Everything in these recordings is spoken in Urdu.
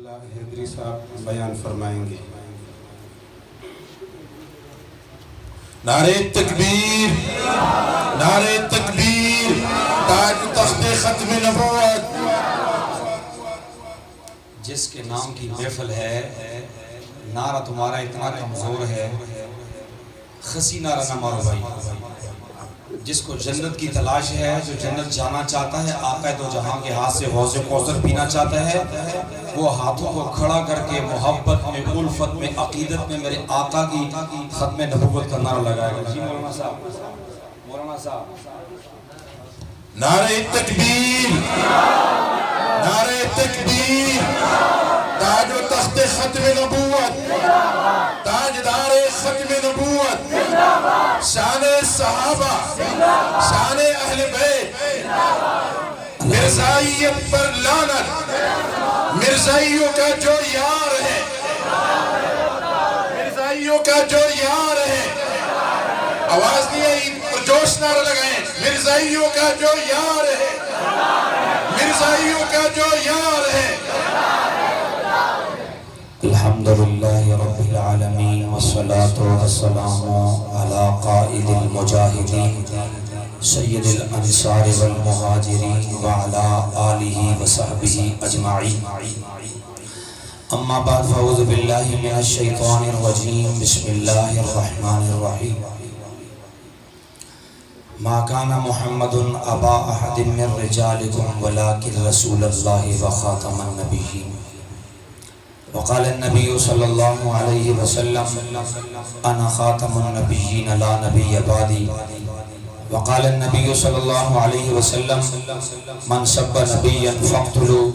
انشاءاللہ حیدری صاحب بیان فرمائیں گے۔ نعرہ تکبیر، نعرہ تکبیر، تاج تخت ختم نبوت۔ جس کے نام کی محفل ہے، نعرہ تمہارا اتنا کمزور ہے، خسی نعرہ نہ مارو بھائی۔ جس کو جنت کی تلاش ہے، جو جنت جانا چاہتا ہے، آقا دو جہاں کے ہاتھ سے حوض کوثر پینا چاہتا ہے، وہ ہاتھوں کو کھڑا کر کے محبت میں، الفت میں، عقیدت میں میرے آقا کی ختم نبوت کا نعرہ لگائے گا۔ جی مولانا صاحب، مولانا صاحب، نعرہ تکبیر، نعرہ تکبیر، تاج و تخت ختم نبوت، تاجدار ختم نبوت، شان صحابہ، شان اہل بیت، مرزائیت پر لعنت، مرزائیوں کا جو یار ہے، مرزائیوں کا جو یار ہے، آواز نہیں آئی، جوش نعرہ لگائیں، مرزائیوں کا جو یار ہے، مرزائیوں کا جو یار ہے۔ الحمدللہ رب العالمین والصلاة والسلام علی قائد المجاہدین سید الانصار والمہاجرین وعلی آلہ وصحبہ اجمعین۔ اما بعد فاعوذ باللہ من الشیطان الرجیم، بسم اللہ الرحمن الرحیم۔ ما کان محمد ابا احد من رجالکم ولکن رسول اللہ وخاتم النبیین۔ وقال النبی صلی اللہ علیہ وسلم انا خاتم النبیین لا نبی بعدی۔ وقال النبی صلی اللہ علیہ وسلم من سب نبیا فاقتلوا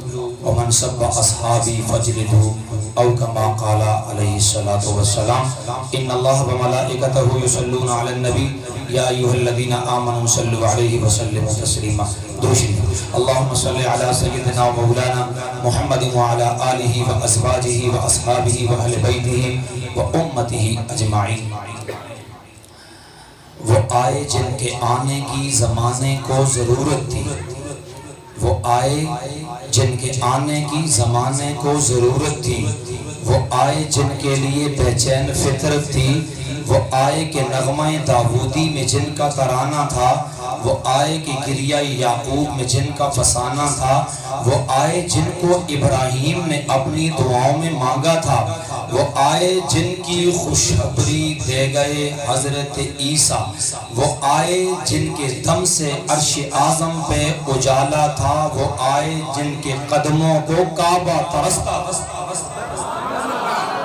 ومن سب اصحابی فاجلدوا، او کما قال علیہ الصلوۃ والسلام ان اللہ وملائکتہ یصلون علی النبی یا ایھا الذین آمنوا صلوا علیہ وسلموا تسلیما۔ اللہم صلی علی سیدنا و مولانا محمد وعلی آلہ و ازواجہ و اصحابہ و اہل بیتہ و امتہ اجمعین۔ وہ آئے جن کے آنے کی زمانے کو ضرورت تھی، وہ آئے جن کے آنے کی زمانے کو ضرورت تھی، وہ آئے جن کے لیے بے چین فطرت تھی، وہ آئے کہ نغمہ داودی میں جن کا ترانہ تھا، وہ آئے کہ گریہ یعقوب میں جن کا فسانہ تھا، وہ آئے جن کو ابراہیم نے اپنی دعاؤں میں مانگا تھا، وہ آئے جن کی خوشخبری دے گئے حضرت عیسیٰ، وہ آئے جن کے دم سے عرش اعظم پہ اجالا تھا، وہ آئے جن کے قدموں کو کعبہ پرستا۔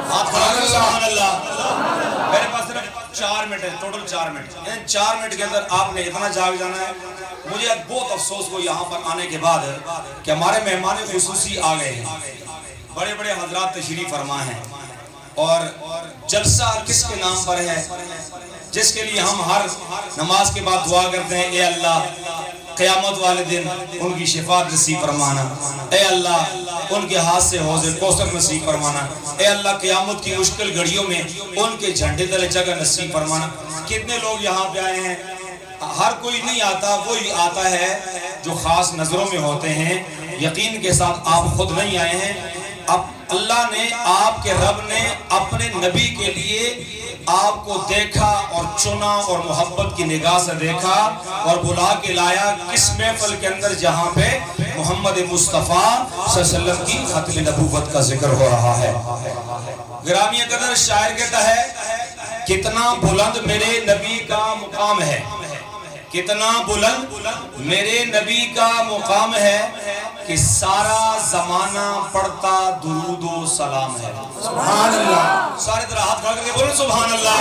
سبحان اللہ۔ میرے پاس صرف 4 منٹ ہے، ٹوٹل 4 منٹ، ان 4 منٹ کے اندر آپ نے اتنا جاگ جانا ہے۔ مجھے بہت افسوس کو یہاں پر آنے کے بعد کہ ہمارے مہمان خصوصی آ گئے ہیں، بڑے بڑے حضرات تشریف فرما ہیں، اور جلسہ کس کے نام پر ہے، جس کے لیے ہم ہر نماز کے بعد دعا کرتے ہیں، اے اللہ قیامت والے دن ان کی شفاعت نصیب فرمانا، اے اللہ ان کے ہاتھ سے حوض کوثر نصیب فرمانا، اے اللہ قیامت کی مشکل گھڑیوں میں ان کے جھنڈے تلے جگہ نصیب فرمانا۔ کتنے لوگ یہاں پہ آئے ہیں؟ ہر کوئی نہیں آتا، وہی آتا ہے جو خاص نظروں میں ہوتے ہیں۔ یقین کے ساتھ آپ خود نہیں آئے ہیں، اب اللہ نے، آپ کے رب نے اپنے نبی کے لیے آپ کو دیکھا اور چنا اور محبت کی نگاہ سے دیکھا اور بلا کے لایا کس محفل کے اندر جہاں پہ محمد مصطفیٰ صلی اللہ علیہ وسلم کی ختم نبوت کا ذکر ہو رہا ہے۔ گرامی قدر شاعر کہتا ہے کتنا بلند میرے نبی کا مقام ہے، کتنا بلند میرے نبی کا مقام ہے کہ سارا زمانہ پڑھتا درود و سلام ہے۔ سبحان اللہ۔ سارے طرح ہاتھ کھڑا کر کے بولو سبحان اللہ۔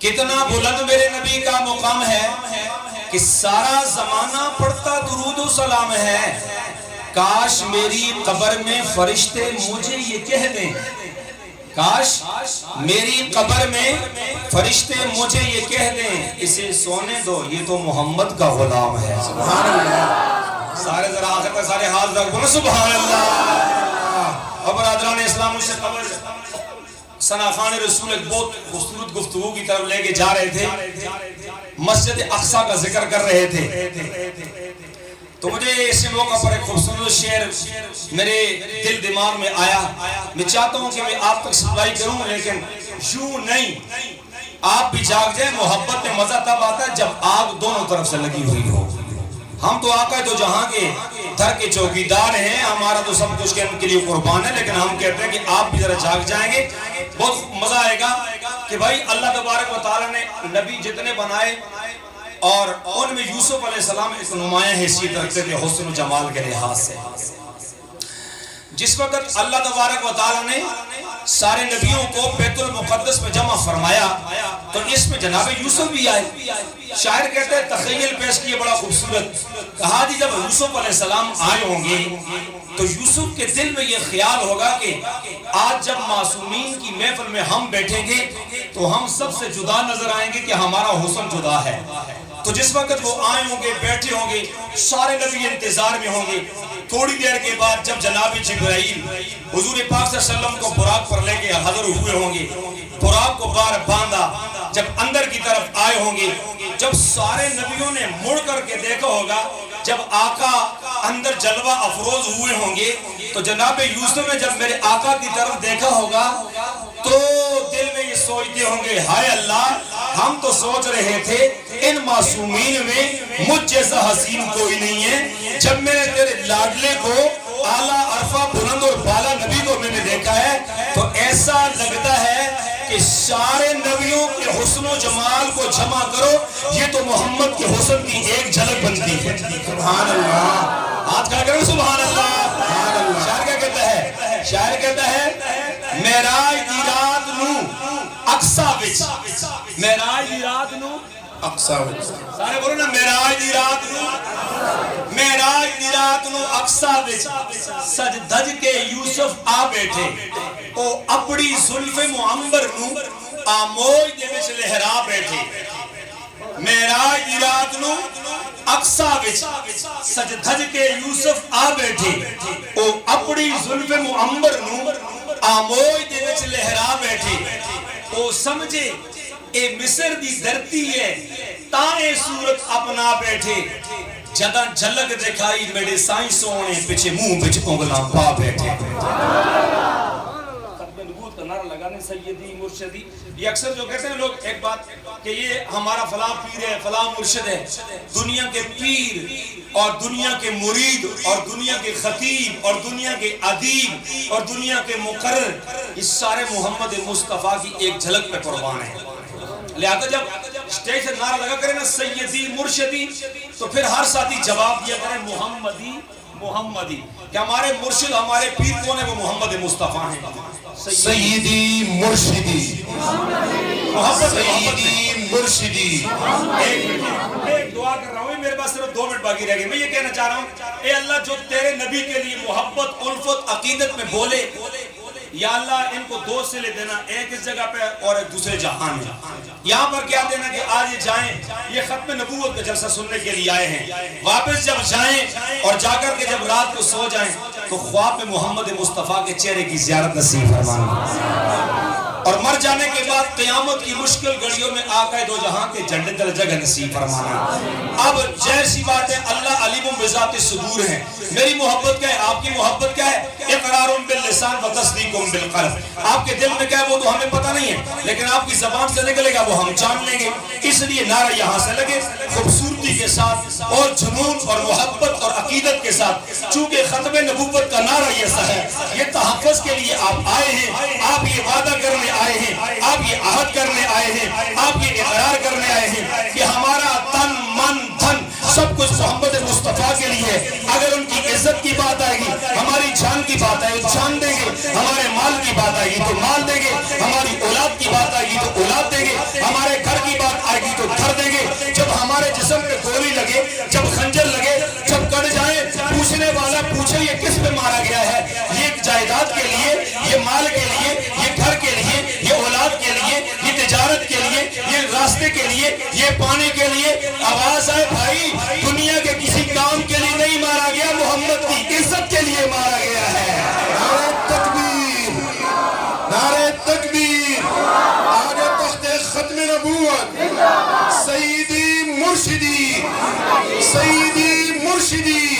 کتنا بلند میرے نبی کا مقام ہے کہ سارا زمانہ پڑھتا درود و سلام ہے۔ کاش میری قبر میں فرشتے مجھے یہ کہہ دیں، کاش میری قبر میں فرشتے مجھے یہ کہہ دیں اسے سونے دو، یہ تو محمد کا غلام ہے۔ سبحان اللہ۔ سارے ذرا آخر تک سارے ہاتھ رکھ بولو سبحان اللہ۔ اور برادران اسلام سے قبر ثنا خان رسول ایک بہت خوبصورت گفتگو کی طرف لے کے جا رہے تھے، مسجد اقصی کا ذکر کر رہے تھے۔ تو مجھے اس موقع پر ایک خوبصورت شعر میرے دل دماغ میں آیا. میں چاہتا ہوں کہ میں آپ تک سپلائی کروں لیکن یوں نہیں. آپ بھی جاگ جائیں. محبت میں مزہ تب آتا ہے جب آگ دونوں طرف سے لگی ہوئی ہو. ہم تو آقا تو جہاں کے دھر کے چوکیدار ہیں, ہمارا تو سب کچھ کے لیے قربان ہے, لیکن ہم کہتے ہیں کہ آپ بھی ذرا جاگ جائیں گے بہت مزہ آئے گا کہ بھائی اللہ تبارک و تعالیٰ نے نبی جتنے بنائے اور ان میں یوسف علیہ السلام ایک نمایاں حیثیت رکھتے تھے حسن و جمال کے لحاظ سے. جس وقت اللہ تبارک و تعالیٰ نے سارے نبیوں کو بیت المقدس میں جمع فرمایا تو اس میں جناب یوسف بھی آئے. شاعر کہتے ہیں تخیل پیش کیے بڑا خوبصورت. کہا جی جب یوسف علیہ السلام آئے ہوں گے تو یوسف کے دل میں یہ خیال ہوگا کہ آج جب معصومین کی محفل میں ہم بیٹھیں گے تو ہم سب سے جدا نظر آئیں گے کہ ہمارا حسن جدا ہے. تو جس وقت وہ آئے ہوں گے بیٹھے ہوں گے سارے نبی انتظار میں ہوں گے. تھوڑی دیر کے بعد جب جناب جبرائیل حضور پاک صلی اللہ علیہ وسلم کو براق پر لے کے حاضر ہوئے ہوں گے, براق کو باہر باندھا, جب اندر کی طرف آئے ہوں گے, جب سارے نبیوں نے مڑ کر کے دیکھا ہوگا, جب آقا اندر جلوہ افروز ہوئے ہوں گے تو جناب یوسف نے جب میرے آقا کی طرف دیکھا ہوگا تو دل میں یہ سوچتے ہوں گے ہائے اللہ, ہم تو سوچ رہے تھے ان معصومین میں مجھ جیسا حسین کوئی نہیں ہے. جب میں نے تیرے لاڈلے کو اعلیٰ عرفہ بلند اور بالا نبی کو میں نے دیکھا ہے تو ایسا لگتا ہے کہ سارے نبیوں کے حسن و جمال کو جمع کرو, یہ تو محمد کے حسن کی ایک جھلک بنتی ہے. سبحان اللہ. آج کہا کرو سبحان اللہ. شاعر کیا کہتا ہے؟ شاعر کہتا ہے معراج دی رات نو اقصا وچ, معراج دی رات نو اقصا وچ, سارے بولو نا معراج دی رات نو, معراج دی رات نو اقصا وچ سج دھج کے یوسف آ بیٹھے, او اپنی زلف معمبر نو آموج دے وچ لہرا بیٹھے. معراج دی رات نو اقصا وچ سج دھج کے یوسف آ بیٹھے, او اپنی زلف معمبر نو آموج دے وچ لہرا بیٹھے. او سمجھے اے مصر دی دھرتی ہے تانے صورت اپنا بیٹھے, جداں جھلک دکھائی میرے سائیں سونے پیچھے منہ وچ انگلاں پا بیٹھے. نعرہ لگانے سیدی مرشدی, یہ اکثر جو کہتے ہیں لوگ ایک بات کہ یہ ہمارا فلاں پیر ہے فلاں مرشد ہے. دنیا کے پیر اور دنیا کے مرید اور دنیا کے خطیب اور دنیا کے ادیب اور دنیا کے مقرر اس سارے محمد مصطفیٰ کی ایک جھلک پہ قربان ہیں. لہذا جب اسٹیج سے نعرہ لگا کریں نا سیدی مرشدی تو پھر ہر ساتھی جواب دیا کریں محمدی محمدی, کہ ہمارے مرشد ہمارے پیر کون ہے؟ وہ محمد مصطفیٰ ہیں. سیدی مرشدی, سیدی مرشدی. ایک دعا کر رہا ہوں, میرے پاس صرف 2 منٹ باقی رہ گئے. میں یہ کہنا چاہ رہا ہوں اے اللہ جو تیرے نبی کے لیے محبت الفت عقیدت میں بولے, یا اللہ ان کو 2 صلے دینا, ایک اس جگہ پہ اور ایک دوسرے جہان میں. یہاں پر کیا دینا کہ آج یہ جائیں, یہ ختم نبوت کا جلسہ سننے کے لیے آئے ہیں, واپس جب جائیں اور جا کر کے جب رات کو سو جائیں تو خواب میں محمد مصطفیٰ کے چہرے کی زیارت نصیب فرمانا, اور مر جانے کے بعد قیامت کی مشکل گھڑیوں میں آقا دو جہاں کے جنت در جگہ نصیب فرمانا. اب جیسی بات ہے اللہ علیم بذات صدور ہے. میری محبت کیا ہے, آپ کی محبت کیا ہے؟ اقرار باللسان و تصدیق بالقلب. آپ کے دل میں کیا ہے وہ تو ہمیں پتہ نہیں ہے, لیکن آپ کی زبان سے نکلے گا وہ ہم جان لیں گے. اس لیے نعرہ یہاں سے لگے خوبصورتی کے ساتھ اور جنون اور محبت اور عقیدت کے ساتھ, چونکہ ختم نبوت کا نعرہ یہ سا ہے. یہ تحفظ کے لیے آپ آئے ہیں, آپ یہ وعدہ کرنے آئے ہیں, آپ یہ عہد کرنے آئے ہیں, آپ یہ اقرار کرنے آئے ہیں کہ ہمارا تن من دھن سب کچھ محمد مصطفیٰ کے لیے. اگر ان کی عزت کی بات آئے گی, ہماری جان کی بات آئے گی جان دیں گے, ہمارے مال کی بات آئے گی تو مال دیں گے, ہماری اولاد کی بات آئے گی تو اولاد دیں گے, ہمارے گھر کی بات آئے گی تو گھر دیں گے. جب ہمارے جسم پہ گولی لگے, جب خنجر لگے, جب کٹ جائے, پوچھنے والا پوچھے یہ کس پہ مارا گیا ہے, یہ جائیداد کے لیے, یہ مال کے لیے, یہ گھر کے لیے, یہ اولاد کے لیے, یہ تجارت کے لیے, یہ راستے کے لیے, یہ پانی کے لیے. آواز آئے بھائی, دنیا کے کسی کام کے لیے نہیں مارا گیا, محمد کی عزت کے لیے مارا گیا ہے. نعرہ تکبیر, نعرہ تکبیر. آگے تخت ختم نبوت سیدی مرشدی, سیدی مرشدی.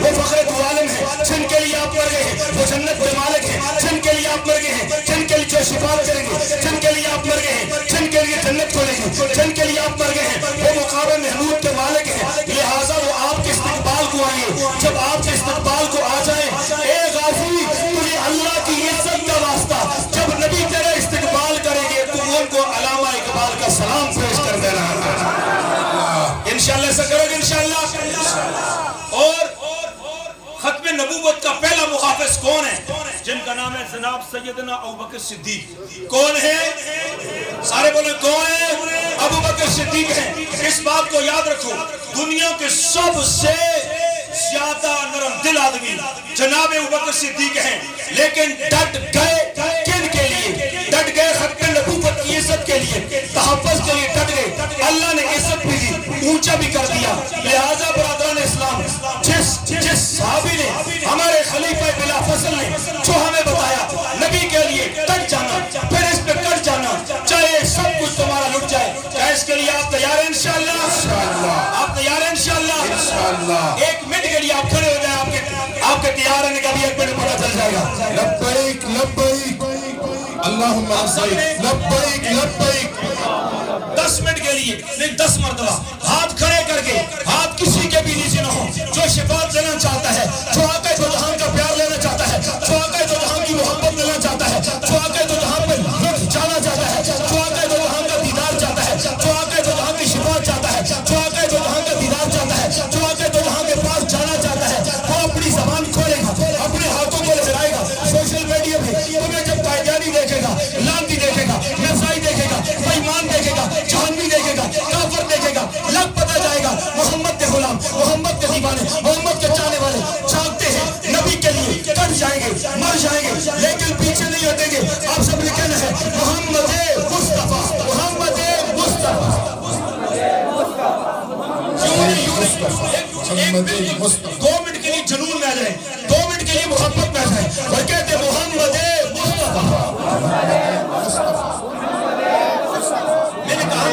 وہ فخر تو عالم ہے جن کے لیے آپ مر گئے ہیں، وہ جنت کے مالک ہیں جن کے لیے آپ مر گئے ہیں، جن کے لیے جو شفاعت کریں گے، جن کے لیے آپ مر گئے ہیں، جن کے لیے جنت کھولیں گے، جن کے لیے آپ مر گئے ہیں، وہ مقام محمود کے مالک ہیں، لہٰذا وہ آپ کے استقبال کو آئیں گے۔ جب آپ کے استقبال کو آ جائیں، اے غازی تجھے اللہ کی عزت کا واسطہ جب نبی تیرا استقبال کریں گے تو ان کو علامہ اقبال کا سلام پیش کر دینا ہے۔ انشاءاللہ ایسا کرو گے انشاءاللہ۔ اور ختم نبوت کا پہلا محافظ کون ہے؟ جن کا نام ہے جناب سیدنا ابوبکر صدیق۔ کون ہے؟ سارے بولے کون ہے؟ ابوبکر صدیق ہیں۔ اس بات کو یاد رکھو، دنیا کے سب سے زیادہ نرم دل آدمی جناب ابوبکر صدیق ہیں، لیکن ڈٹ گئے کن کے لیے؟ ڈٹ گئے ختم نبوت کی عزت کے لیے، تحفظ کے لیے ڈٹ گئے۔ اللہ نے عزت بھی دی، اونچا بھی کر دیا۔ لہٰذا برادران اسلام، جس صحابی نے ہمارے خلیفہ بلا فضل نے جو ہمیں بتایا نبی کے لیے ڈٹ جانا، پھر اس پہ کٹ جانا، چاہے سب کچھ تمہارا لٹ جائے، کیا اس کے لیے آپ تیار ہیں انشاءاللہ؟ آپ تیار ہیں انشاءاللہ؟ ایک منٹ کے لیے آپ کھڑے ہو جائیں، آپ کے تیار ہیں، کبھی ایک منٹ پتہ چل جائے گا۔ لبیک لبیک اللہم لبیک لبیک۔ 10 منٹ کے لیے نہیں 10 مرتبہ ہاتھ کھڑے کر کے، ہاتھ کسی کے بھی نیچے نہ ہو، جو شفاعت لینا چاہتا ہے، جو آقا دو جہان کا پیار لینا چاہتا ہے، جو آقا دو جہان کی محبت لینا چاہتا ہے، جو آقا دو جہان پہ لطف جانا چاہتا ہے، جو آقا دو جہان کا دیدار چاہتا ہے، جو آقا دو جہان کی شفاعت چاہتا ہے، جو آقا دو جہان کا دیدار چاہتا ہے، جو آقا دو جہان کے پاس جانا چاہتا ہے، وہ اپنی زبان کھولے گا، اپنے ہاتھوں کو لہرائے گا۔ سوشل میڈیا پہ تمہیں جب قائدیانی دیکھے گا، لانتی دیکھے گا، نفسائی دیکھے گا، بےایمان دیکھے گا، جہنمی دیکھے گا، کافر دیکھے گا، لگ پتہ جائے گا محمد کے غلام، محمد کے دیوانے، محمد کے چاہنے والے جاگتے ہیں نبی کے لیے، کٹ جائیں گے، مر جائیں گے، لیکن پیچھے نہیں ہٹیں گے۔ آپ سب نے کہنا ہے محمد مصطفیٰ، محمد مصطفیٰ۔ دو منٹ کے لیے جنون میں آ جائیں، 2 منٹ کے لیے محبت میں آ جائیں اور کہتے محمد مصطفیٰ۔ میں نے کہا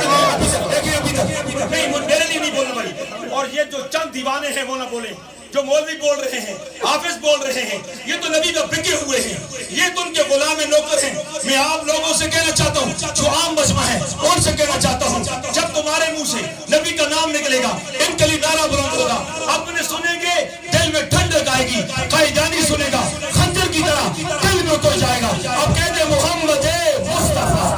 دیکھیں ابھی تک نہیں، میرے لیے نہیں بولنا بھائی، اور یہ جو چند دیوانے ہیں وہ نہ بولیں، جو مولوی بول رہے ہیں، حافظ بول رہے ہیں، یہ تو نبی کا بکے ہوئے ہیں، یہ تو ان کے غلام نوکر ہیں۔ میں آپ لوگوں سے کہنا چاہتا ہوں، جو عام مجمع ہے ان سے کہنا چاہتا ہوں، جب تمہارے منہ سے نبی کا نام نکلے گا، ان کے لیے نعرہ بلند ہوگا، اپنے سنیں گے دل میں ٹھنڈک آئے گی، قائدانی سنے گا خنجر کی طرح دل میں اتر جائے گا۔ اب کہتے ہیں محمد مصطفیٰ۔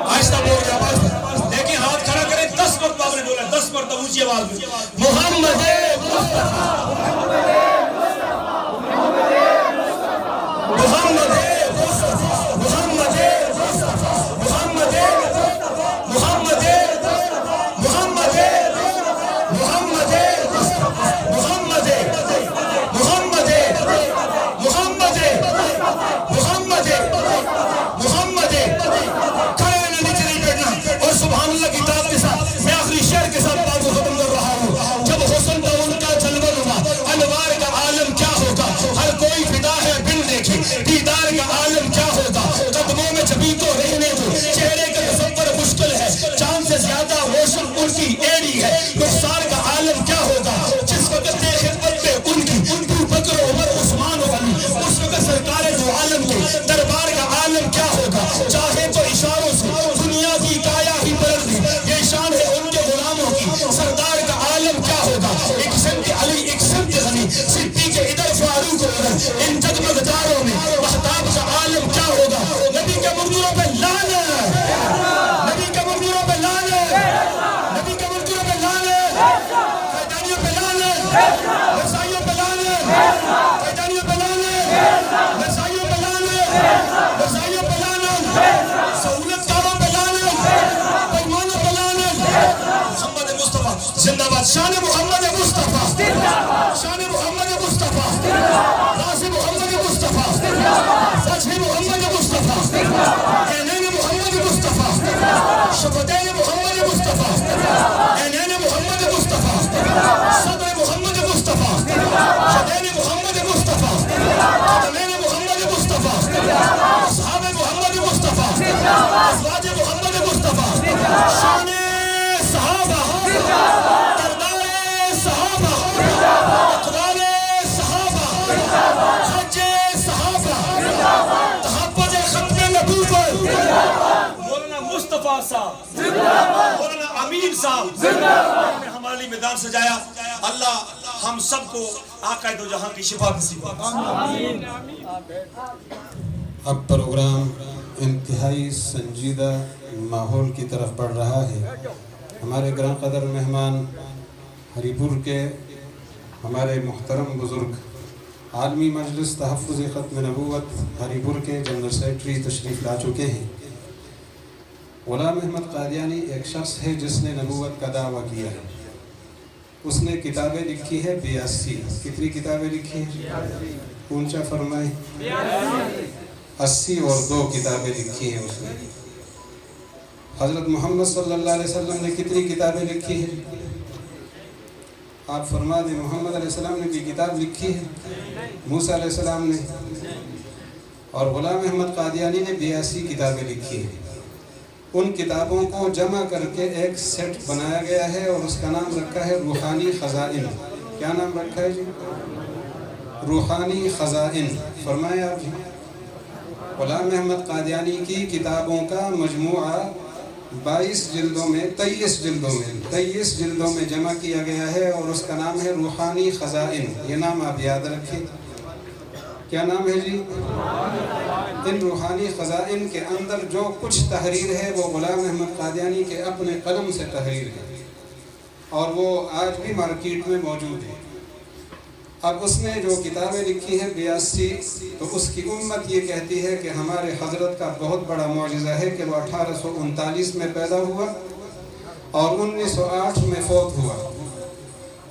آہستہ بول رہے آواز میں، دیکھیں ہاتھ کھڑا کریں، 10 مرتبہ آپ نے بولا، 10 مرتبہ اونچی آواز میں، محمد مصطفیٰ، محمد دربار کا عالم کیا ہوگا، چاہے تو اشاروں سے دنیا کی کایا ہی بدل دے، یہ شان ہے ان کے غلاموں کی، سردار کا عالم کیا ہوگا، ایک سمت علی ایک سمت غنی، صدیق ادھر فاروق ادھر، ان جگمگ داروں میں مہتاب کا عالم کیا ہوگا۔ نبی کے مردوروں پہ لعنت، نبی کے مردوروں پہ لعنت، نبی کے مردوروں پہ لعنت، قیدانیوں پہ لعنت، رسائیوں پہ لعنت، قیدانیوں پہ لعنت، رسائیوں پہ لعنت، رسائیوں پہ لعنت، سہولت کاروں پہ لعنت، بےایمانوں پہ لعنت۔ محمد مصطفیٰ زندہ باد، شان محمد مصطفیٰ، شان محمد مصطفیٰ، راز محمد مصطفیٰ، فتح محمد مصطفیٰ، عینین محمد مصطفیٰ، شفتین محمد مصطفیٰ، عینین محمد مصطفیٰ، صدر محمد مصطفیٰ، عباس صاحب مولانا امین صاحب نے ہمارے لیے میدان سجایا. اللہ ہم سب کو آقا دو جہاں کی شفا نصیب فرمائے. اب پروگرام انتہائی سنجیدہ ماحول کی طرف بڑھ رہا ہے. ہمارے گراں قدر مہمان ہری پور کے ہمارے محترم بزرگ عالمی مجلس تحفظ ختم نبوت ہری پور کے جنرل سیکرٹری تشریف لا چکے ہیں. غلام احمد قادیانی ایک شخص ہے جس نے نبوت کا دعویٰ کیا ہے. اس نے کتابیں لکھی ہے 82. کتنی کتابیں لکھی ہیں؟ اونچا فرمائیں. 80 اور 2 کتابیں لکھی ہیں اس نے. حضرت محمد صلی اللہ علیہ وسلم نے کتنی کتابیں لکھی ہیں؟ آپ فرما دیں. محمد علیہ السلام نے بھی کتاب لکھی ہے؟ موسیٰ علیہ السلام نے. اور غلام احمد قادیانی نے 82 کتابیں لکھی ہیں. ان کتابوں کو جمع کر کے ایک سیٹ بنایا گیا ہے اور اس کا نام رکھا ہے روحانی خزائن. کیا نام رکھا ہے جی؟ روحانی خزائن. فرمائیں آپ جی. غلام احمد قادیانی کی کتابوں کا مجموعہ 22 جلدوں میں 23 جلدوں میں جمع کیا گیا ہے اور اس کا نام ہے روحانی خزائن. یہ نام آپ یاد رکھیں. کیا نام ہے جی؟ ان روحانی خزائن کے اندر جو کچھ تحریر ہے وہ غلام احمد قادیانی کے اپنے قلم سے تحریر ہے اور وہ آج بھی مارکیٹ میں موجود ہے. اب اس نے جو کتابیں لکھی ہیں 82، تو اس کی امت یہ کہتی ہے کہ ہمارے حضرت کا بہت بڑا معجزہ ہے کہ وہ 1839 میں پیدا ہوا اور 1908 میں فوت ہوا.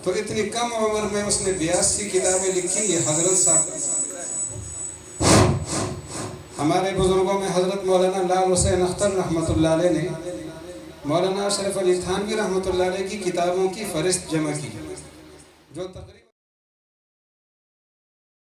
تو اتنی کم عمر میں اس نے 82 کتابیں لکھی. یہ حضرت صاحب ہمارے بزرگوں میں حضرت مولانا لال حسین اختر رحمۃ اللہ علیہ نے مولانا اشرف علی تھانوی رحمۃ اللہ علیہ کی کتابوں کی فہرست جمع کی جو تقریباً